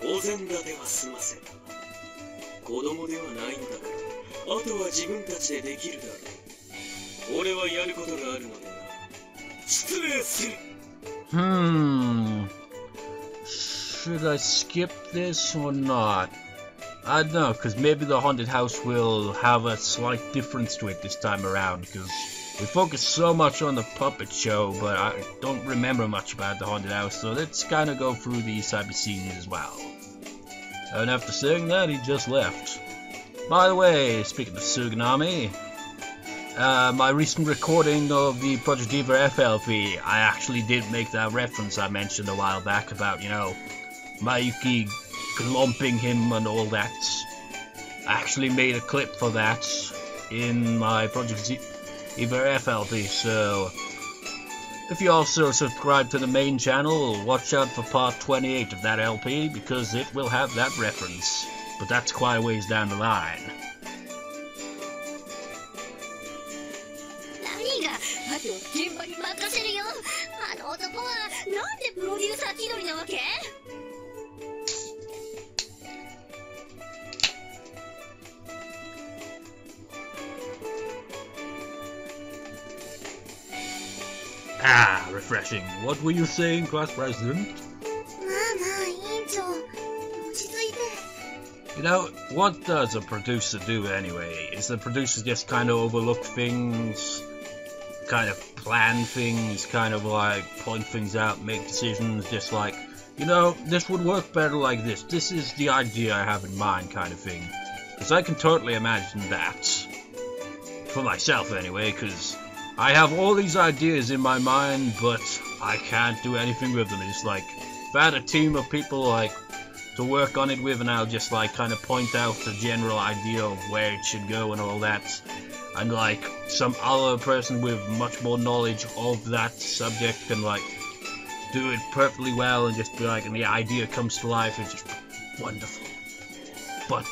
お膳立ては済ませた。子供ではないんだから、あとは自分たちでできるだろう。俺はやることがあるのでな。失礼する。Should I skip this or not? I don't know, because maybe the haunted house will have a slight difference to it this time around, because we focused so much on the puppet show, but I don't remember much about the haunted house, so let's kind of go through the cyber scenes as well. And after saying that, he just left. By the way, speaking of Suganami, my recent recording of the Project Diva FLP, I actually did make that reference I mentioned a while back about, you know, Mayuki clumping him and all that. I actually made a clip for that in my Project Diva FLP, so if you also subscribe to the main channel, watch out for part 28 of that LP, because it will have that reference, but that's quite a ways down the line. Ah, refreshing. What were you saying, Class President? You know, what does a producer do anyway? Is the producer just kind of overlook things, kind of plan things, kind of like point things out, make decisions, just like, you know, this would work better like this. This is the idea I have in mind kind of thing. Because I can totally imagine that. For myself anyway, because I have all these ideas in my mind, but I can't do anything with them. It's like, if I had a team of people like to work on it with, and I'll just like kind of point out the general idea of where it should go and all that, and like some other person with much more knowledge of that subject can like do it perfectly well and just be like, and the idea comes to life, it's just wonderful. But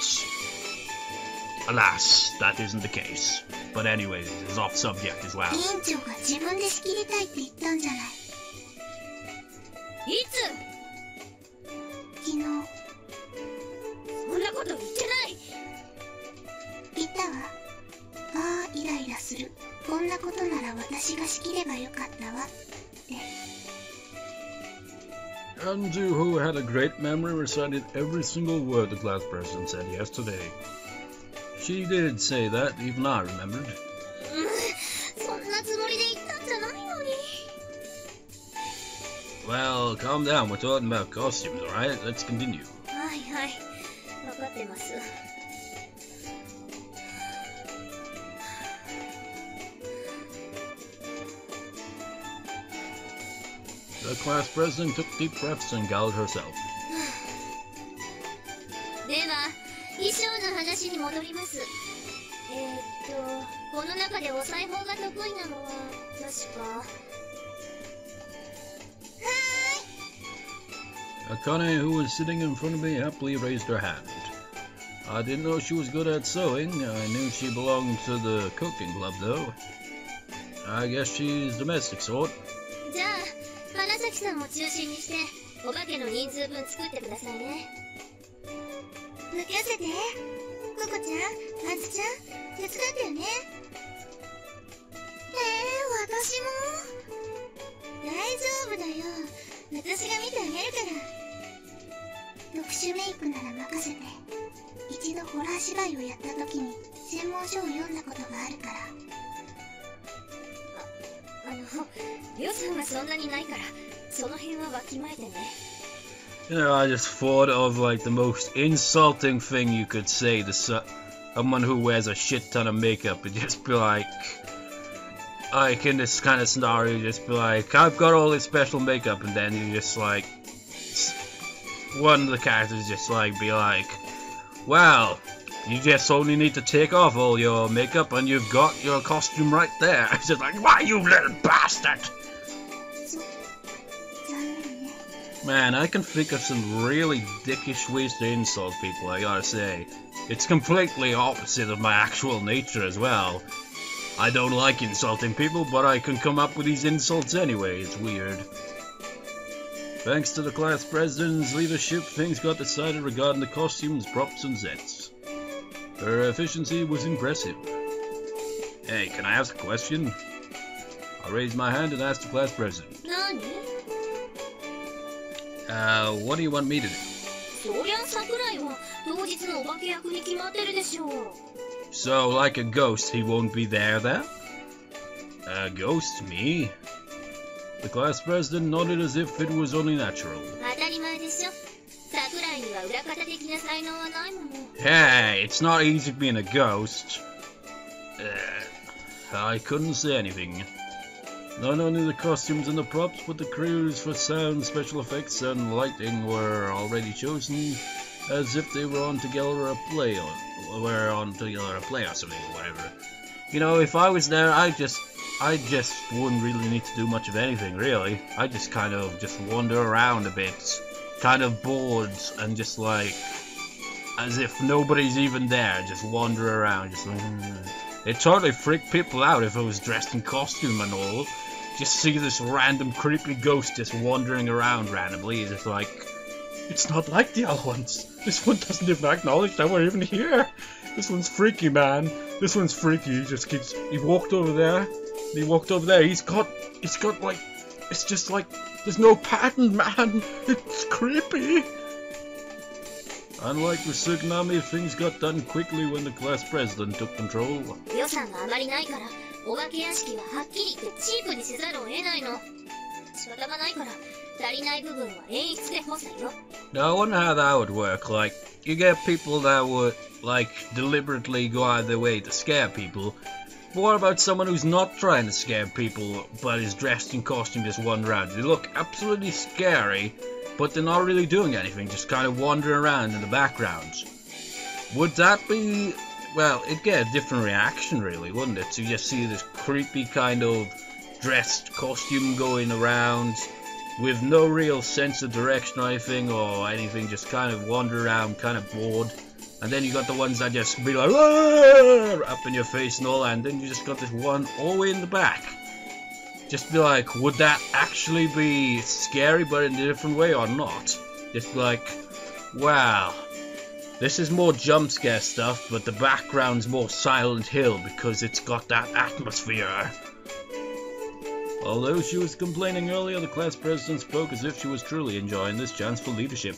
alas, that isn't the case. But anyway, it is off subject as well. Anju, who had a great memory, recited every single word the class president said yesterday. She did say that, even I remembered. Well, calm down, we're talking about costumes, alright? Let's continue. The class president took deep breaths and galled herself. Akane, who was sitting in front of me, happily raised her hand. I didn't know she was good at sewing. I knew she belonged to the cooking club, though. I guess she's domestic sort. You know, I just thought of like the most insulting thing you could say to someone who wears a shit ton of makeup. It'd just be like in this kind of scenario, just be like, I've got all this special makeup, and then you just like, one of the characters just like be like, well, you just only need to take off all your makeup and you've got your costume right there. It's just like, why, you little bastard! Man, I can think of some really dickish ways to insult people, I gotta say. It's completely opposite of my actual nature as well. I don't like insulting people, but I can come up with these insults anyway. It's weird. Thanks to the class president's leadership, things got decided regarding the costumes, props, and sets. Her efficiency was impressive. Hey, can I ask a question? I'll raise my hand and ask the class president. What do you want me to do? So, like a ghost, he won't be there then? A ghost? Me? The class president nodded as if it was only natural. Hey, it's not easy being a ghost. I couldn't say anything. Not only the costumes and the props, but the crews for sound, special effects, and lighting were already chosen, as if they were on together a play or something or whatever. You know, if I was there, I just wouldn't really need to do much of anything, really. I just kind of wander around a bit, kind of bored, and just like, as if nobody's even there, just wander around, just like, It'd totally freak people out if I was dressed in costume and all. Just see this random creepy ghost just wandering around randomly, just like, it's not like the other ones. This one doesn't even acknowledge that we're even here. This one's freaky, man. This one's freaky. He just keeps, he walked over there, he's got like, it's just like, there's no pattern, man. It's creepy. Unlike with Tsunami, things got done quickly when the class president took control. Now I wonder how that would work. Like, you get people that would, like, deliberately go out of their way to scare people. But what about someone who's not trying to scare people, but is dressed in costume, just wander around? They look absolutely scary, but they're not really doing anything, just kind of wandering around in the background. Would that be... well, it'd get a different reaction, really, wouldn't it? To just see this creepy kind of dressed costume going around with no real sense of direction or anything, just kind of wander around, kind of bored. And then you got the ones that just be like, up in your face and all that, and then you just got this one all the way in the back. Just be like, would that actually be scary but in a different way or not? Just be like, wow, this is more jump scare stuff, but the background's more Silent Hill because it's got that atmosphere. Although she was complaining earlier, the class president spoke as if she was truly enjoying this chance for leadership.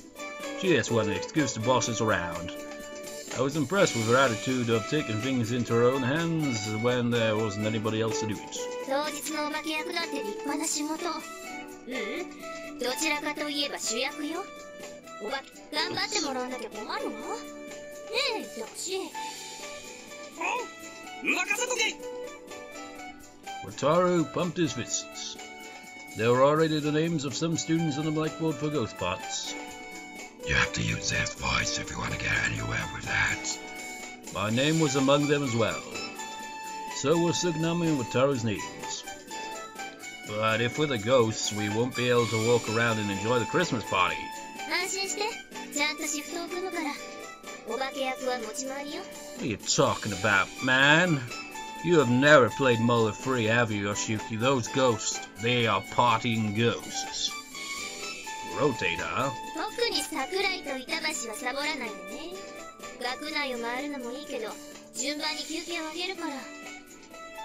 She just wanted an excuse to boss us around. I was impressed with her attitude of taking things into her own hands when there wasn't anybody else to do it. Wataru pumped his fists. There were already the names of some students on the blackboard for ghost parts. You have to use that voice if you want to get anywhere with that. My name was among them as well. So were Tsunami and Wataru's names. But if we're the ghosts, we won't be able to walk around and enjoy the Christmas party. What are you talking about, man? You have never played Muller Free, have you, Yoshiyuki? Those ghosts, they are partying ghosts. Rotate, huh?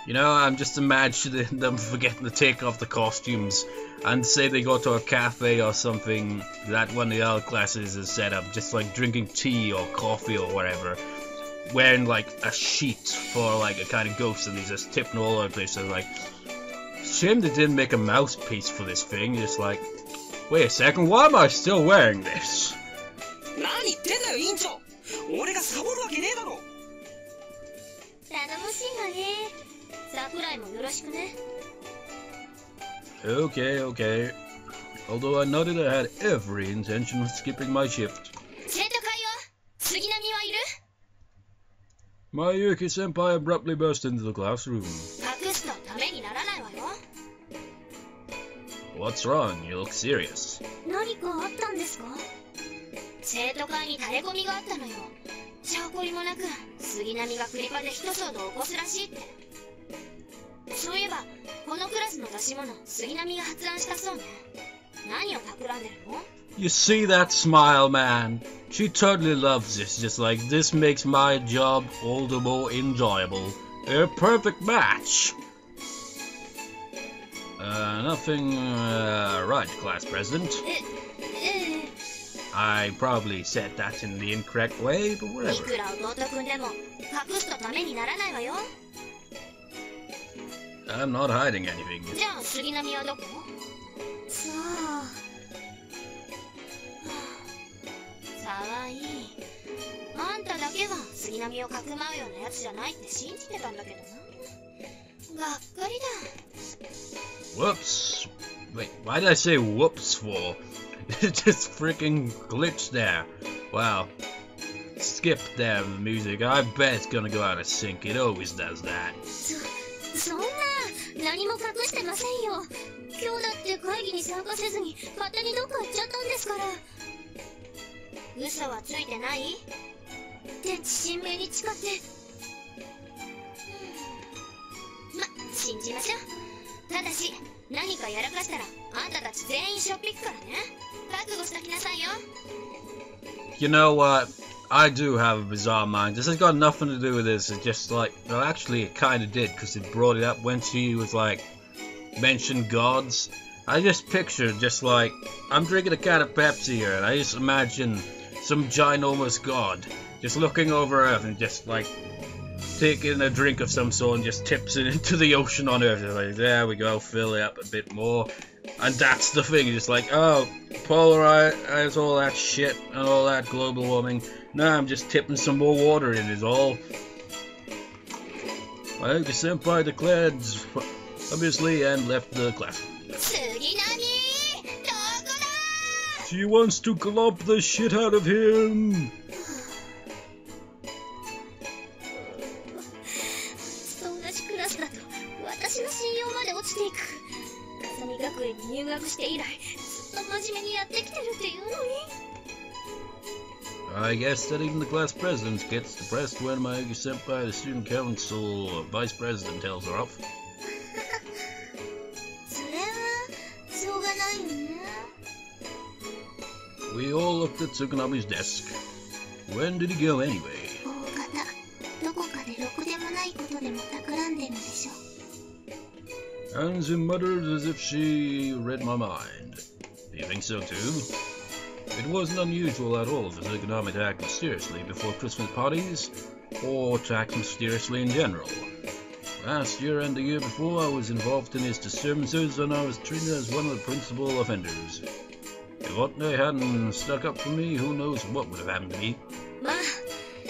You know, I'm just imagining them forgetting to take off the costumes and say they go to a cafe or something that one of the other classes is set up, just like drinking tea or coffee or whatever, wearing like a sheet for like a kind of ghost, and he's just tipping all over the place. So like, shame they didn't make a mouthpiece for this thing. Just like, wait a second, why am I still wearing this? Okay. Although I noted I had every intention of skipping my shift. Mayuki-senpai abruptly burst into the classroom. What's wrong? You look serious. 何を企んでるの? You see that smile, man? She totally loves this, just like this makes my job all the more enjoyable. A perfect match! Nothing, right, class president. I probably said that in the incorrect way, but whatever. いくら弟くんでも隠すとためにならないわよ。 I'm not hiding anything. じゃあ杉並はどこ? さあ。沢井。あんただけは杉並をかくまうようなやつじゃないって信じてたんだけどな。がっかりだ。 Whoops. Wait, why did I say whoops for? It just freaking glitched there. Wow. Skip there, the music. I bet it's gonna go out of sync. It always does that. そんな何も隠してませんよ。今日だって会議に参加せずに勝手にどっか行っちゃったんですから。嘘はついてない？天地神明に誓って。ま、信じましょう。ただし何かやらかしたらあんたたち全員しょっぴくからね。覚悟しときなさいよ。 You know what? I do have a bizarre mind. This has got nothing to do with this. It's just like, well, actually, it kind of did, because it brought it up when she was like, mentioned gods. I just pictured, just like, I'm drinking a can of Pepsi here, and I just imagine some ginormous god just looking over Earth and just like taking a drink of some sort and just tips it into the ocean on Earth. It's like, there we go, fill it up a bit more. And that's the thing, just like, oh, polarize all that shit and all that global warming. No, I'm just tipping some more water in is all. Mayuki senpai declared, obviously, and left the classroom. She wants to glop the shit out of him! 同じクラスだと私の信用まで落ちていく。風見学園に入学して以来ずっと真面目にやってきてるっていうのに。 I guess that even the class president gets depressed when Mayuki senpai, the student council vice president, tells her off. それはしょうがないよね。 We all looked at Tsukunabe's desk. When did he go anyway? 大方、どこかでろくでもないことでも企んでるでしょ。 Anzu muttered as if she read my mind. Do you think so too? It wasn't unusual at all for Tsukuname to act mysteriously before Christmas parties, or to act mysteriously in general. Last year and the year before, I was involved in his disturbances and I was treated as one of the principal offenders. If Otne hadn't stuck up for me, who knows what would have happened to me. まあ、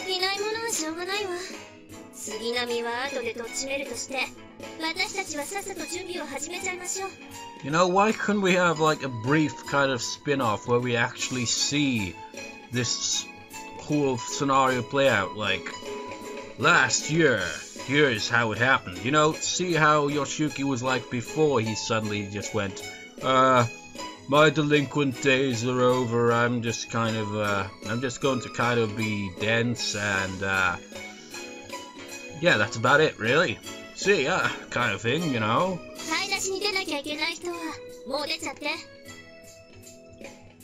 いないものはしょうがないわ。杉並は後でとっちめるとして、私たちはさっさと準備を始めちゃいましょう。 You know, why couldn't we have like a brief kind of spin-off where we actually see this whole scenario play out? Like, last year, here's how it happened. You know, see how Yoshiyuki was like before he suddenly just went, my delinquent days are over, I'm just kind of, I'm just going to kind of be dense and, yeah, that's about it, really. See ya, kind of thing, you know. 買い出しに出なきゃいけない人はもう出ちゃって。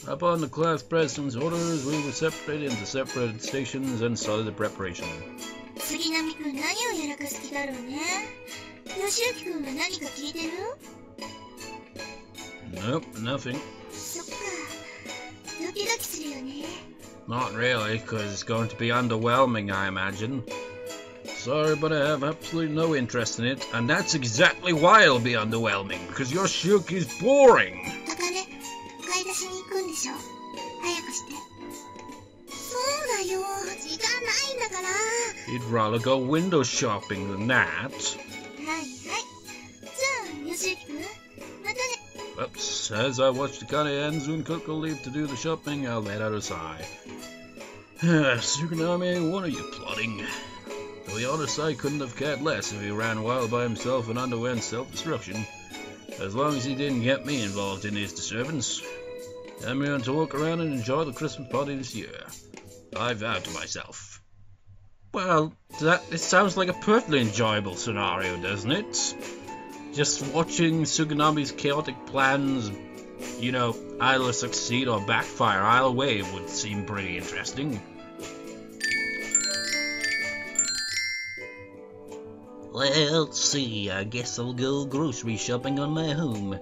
Upon the class president's orders, we were separated into separate stations and started the preparation. 杉並くん何をやらかす気だろうね。吉行くんは何か聞いてる? Nope, nothing. そっか、ドキドキするよね。 Not really, because it's going to be underwhelming, I imagine. Sorry, but I have absolutely no interest in it, and that's exactly why it'll be underwhelming, because Yoshiyuki's boring! あかね、買い出しに行くんでしょ。早くして。そうだよ、時間ないんだから。 He'd rather go window shopping than that. はいはい。じゃあ、吉行くん、またね。 Oops, as I watched Akane and Zunkoko leave to do the shopping, I let out a sigh. Tsukuname, what are you plotting? To be honest, I couldn't have cared less if he ran wild by himself and underwent self-destruction, as long as he didn't get me involved in his disturbance. I'm going to walk around and enjoy the Christmas party this year. I vowed to myself. Well, it sounds like a perfectly enjoyable scenario, doesn't it? Just watching Tsukunabe's chaotic plans you know, either succeed or backfire. Either way it would seem pretty interesting. Well, let's see, I guess I'll go grocery shopping on my home.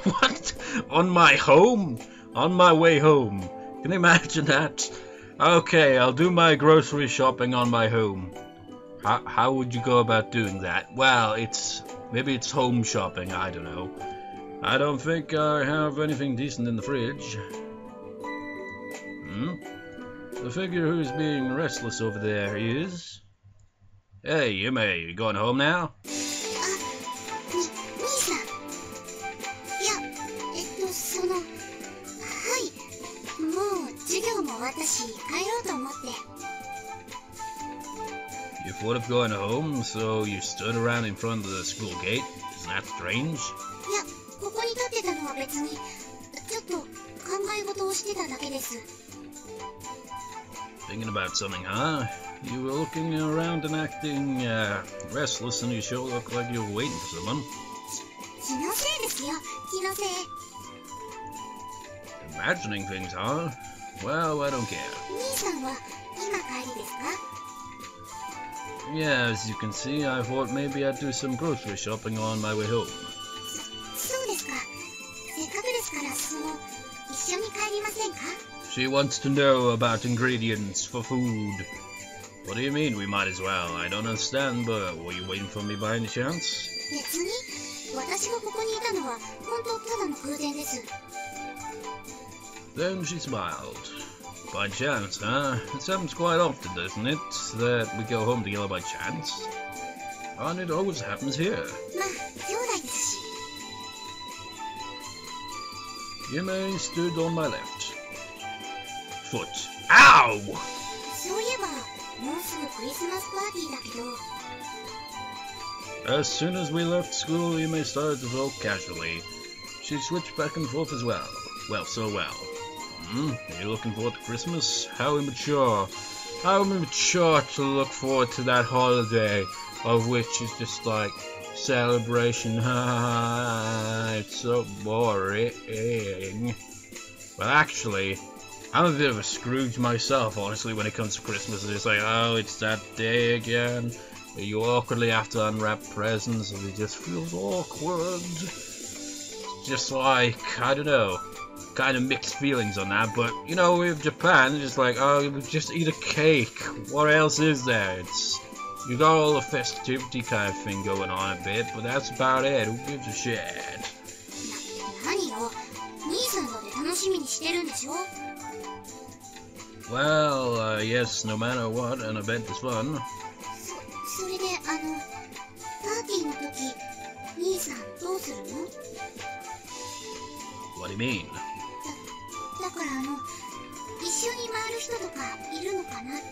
What? On my home? On my way home? Can you imagine that? Okay, I'll do my grocery shopping on my home. How would you go about doing that? Well, maybe it's home shopping, I don't know. I don't think I have anything decent in the fridge. The figure who's being restless over there is... Hey, Yume, you going home now? 兄さん。いや、はい。もう授業も終わったし、帰ろうと思って。You thought of going home, so you stood around in front of the school gate? Isn't that strange? いや、ここに立ってたのは別に、ちょっと考え事をしてただけです。Thinking about something, huh? You were looking around and acting restless, and you sure look like you were waiting for someone. 気のせいですよ、気のせい。Imagining things, huh? Well, I don't care. 兄さんは今帰りですか? Yeah, as you can see, I thought maybe I'd do some grocery shopping on my way home. そうですか。せっかくですから、一緒に帰りませんか? She wants to know about ingredients for food. What do you mean we might as well? I don't understand, but were you waiting for me by any chance? 別に、私がここにいたのは本当ただの偶然です。Then she smiled. By chance, huh? It happens quite often, doesn't it? That we go home together by chance? And it always happens here. まあ、兄弟ですし。Yume stood on my left foot. Ow! そういえば、もうすぐクリスマスパーティーだけど。As soon as we left school, Yume started to talk casually. She switched back and forth as well. Well, so well. Are you looking forward to Christmas? How immature. How immature to look forward to that holiday, of which is just like celebration. It's so boring. Well, actually, I'm a bit of a Scrooge myself, honestly, when it comes to Christmas. It's like, oh, it's that day again. You awkwardly have to unwrap presents, and it just feels awkward. Just like, I don't know, kind of mixed feelings on that, but, you know, with Japan, it's just like, oh, just eat a cake. What else is there? You got all the festivity kind of thing going on a bit, but that's about it. Who gives a shit? 何よ、兄さんだって楽しみにしてるんでしょ? Well, yes, no matter what, an event is fun. それで、パーティーの時、兄さんどうするの? What do you mean? だから一緒に回る人とかいるのかなって。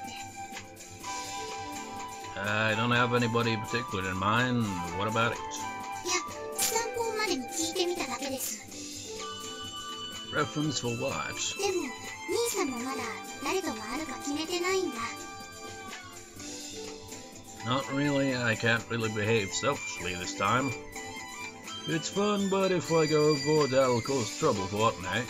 I don't have anybody particular in mind. What about it? いや、参考までに聞いてみただけです。Reference for what? でも、兄さんもまだ誰と回るか決めてないんだ。Not really. I can't really behave selfishly this time. It's fun, but if I go overboard, that'll cause trouble for Fortnite.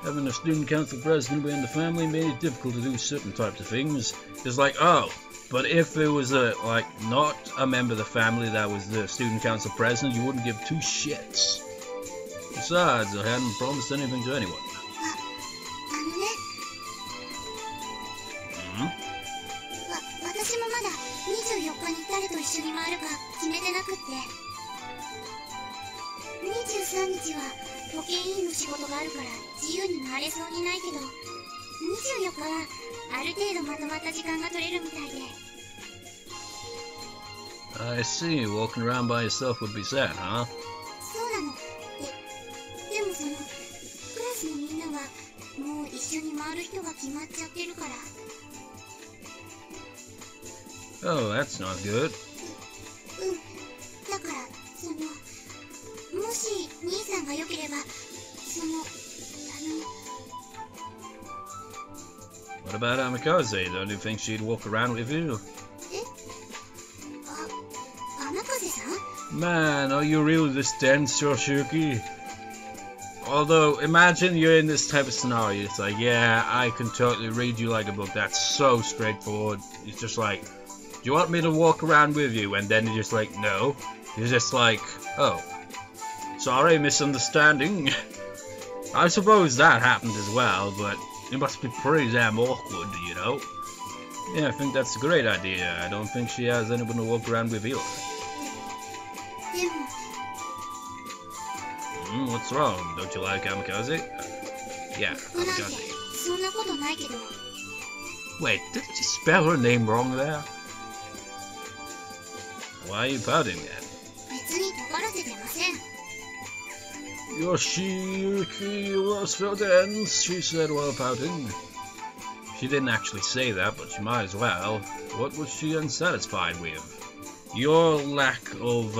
Having a student council president within the family made it difficult to do certain types of things. It's like, oh, but if it was not a member of the family that was the student council president, you wouldn't give two shits. Besides, I hadn't promised anything to anyone. 私もまだ24日に誰と一緒に回るか決めてなくって。23日は保健委員の仕事があるから自由に回れそうにないけど、24日はある程度まとまった時間が取れるみたいで。I see. Walking around by yourself would be sad, huh? そうなの。でもクラスのみんなはもう一緒に回る人が決まっちゃってるから。Oh, that's not good. だからもし兄さんが良ければWhat about Amikaze? Don't you think she'd walk around with you? 天風さん? Man, are you really this dense, Yoshiyuki? Although, imagine you're in this type of scenario. It's like, yeah, I can totally read you like a book. That's so straightforward. It's just like, do you want me to walk around with you? And then you're just like, no. You're just like, oh, sorry, misunderstanding. I suppose that happened as well, but it must be pretty damn awkward, you know? Yeah, I think that's a great idea. I don't think she has anyone to walk around with either. What's wrong? Don't you like kamikaze? Yeah, kamikaze. Wait, did you spell her name wrong there? Why are you pouting then? Yoshiyuki was so dense, she said while pouting. She didn't actually say that, but she might as well. What was she unsatisfied with? Your lack of,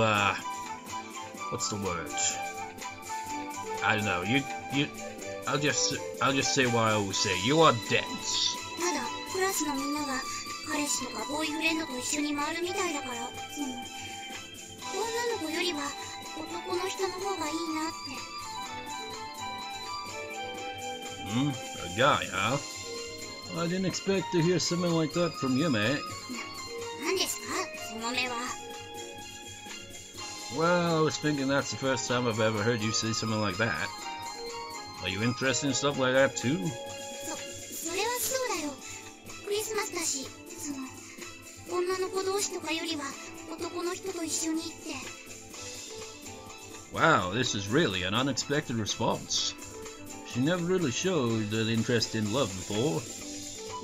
what's the word? I don't know. I'll just say what I always say. You are dense. A guy, huh? I didn't expect to hear something like that from you, mate. Well, I was thinking that's the first time I've ever heard you say something like that. Are you interested in stuff like that too? Wow, this is really an unexpected response. She never really showed an interest in love before.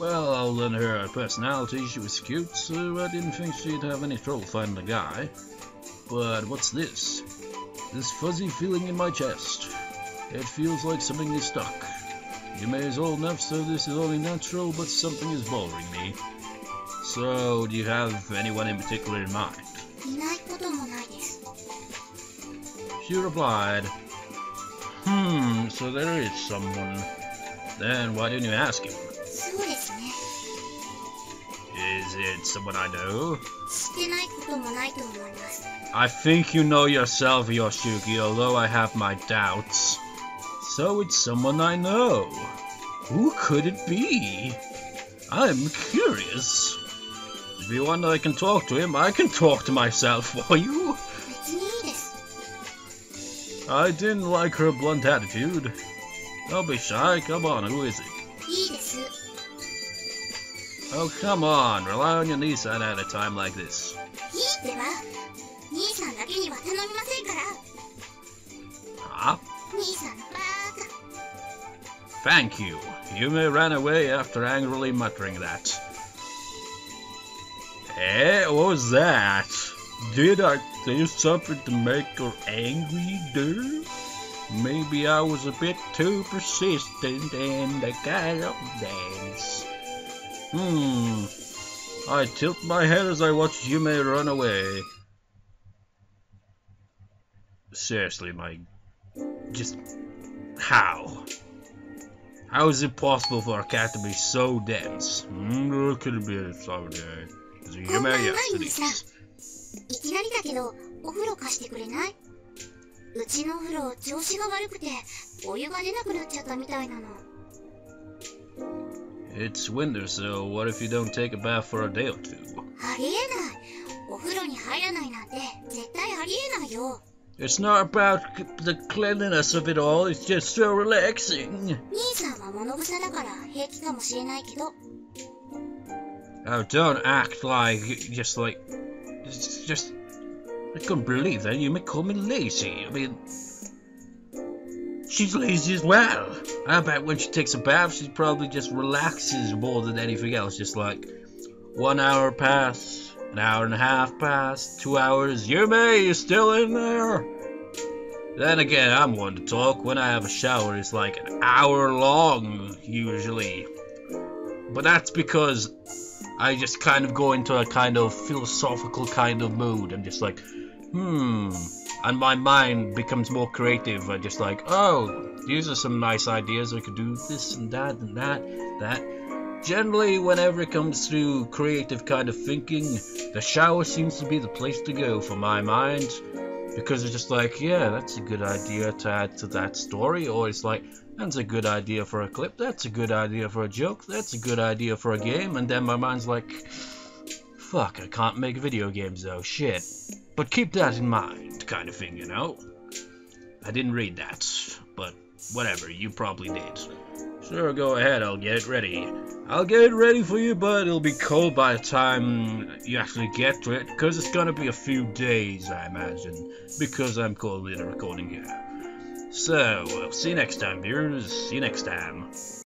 Well, other than her personality, she was cute, so I didn't think she'd have any trouble finding a guy. But what's this? This fuzzy feeling in my chest. It feels like something is stuck. Yume is old enough, so this is only natural, but something is bothering me. So, do you have anyone in particular in mind? She replied, so there is someone. Then why didn't you ask him? Is it someone I know? I think you know yourself, Yoshiyuki, although I have my doubts. So it's someone I know. Who could it be? I'm curious. If you want I can talk to him, I can talk to myself for you. I didn't like her blunt attitude. Don't be shy, come on, who is it? Oh, come on, rely on your Nissan at a time like this. Huh? Thank you. Yume ran away after angrily muttering that. What was that? Did I say something to make her angry, dear? Maybe I was a bit too persistent and I got up dance. I tilt my head as I watch Yume run away. Seriously, just how? How is it possible for a cat to be so dense? It could be so day. Yume, yes, it is. いきなりだけど、お風呂貸してくれない？うちのお風呂調子が悪くてお湯が出なくなっちゃったみたいなの。It's winter, so what if you don't take a bath for a day or two? ありえない。お風呂に入らないなんて絶対ありえないよ。It's not about the cleanliness of it all, it's just so relaxing. 兄さんは物臭だから平気かもしれないけど。Oh, don't act like, just, I couldn't believe that you may call me lazy. I mean, she's lazy as well. I bet when she takes a bath, she probably just relaxes more than anything else. Just like 1 hour pass, an hour and a half pass, 2 hours. Yume, you still in there? Then again, I'm one to talk. When I have a shower, it's like an hour long, usually. But that's because I just kind of go into a kind of philosophical kind of mood. I'm just like, and my mind becomes more creative. I'm just like, oh, these are some nice ideas. I could do this and that and that. Generally, whenever it comes to creative kind of thinking, the shower seems to be the place to go for my mind. Because it's just like, yeah, that's a good idea to add to that story, or it's like, that's a good idea for a clip, that's a good idea for a joke, that's a good idea for a game, and then my mind's like, fuck, I can't make video games though, shit. But keep that in mind, kind of thing, you know? I didn't read that, but whatever, you probably did. Sure, go ahead, I'll get it ready. I'll get it ready for you, but it'll be cold by the time you actually get to it, because it's gonna be a few days, I imagine, because I'm currently recording here. So, see you next time, viewers. See you next time.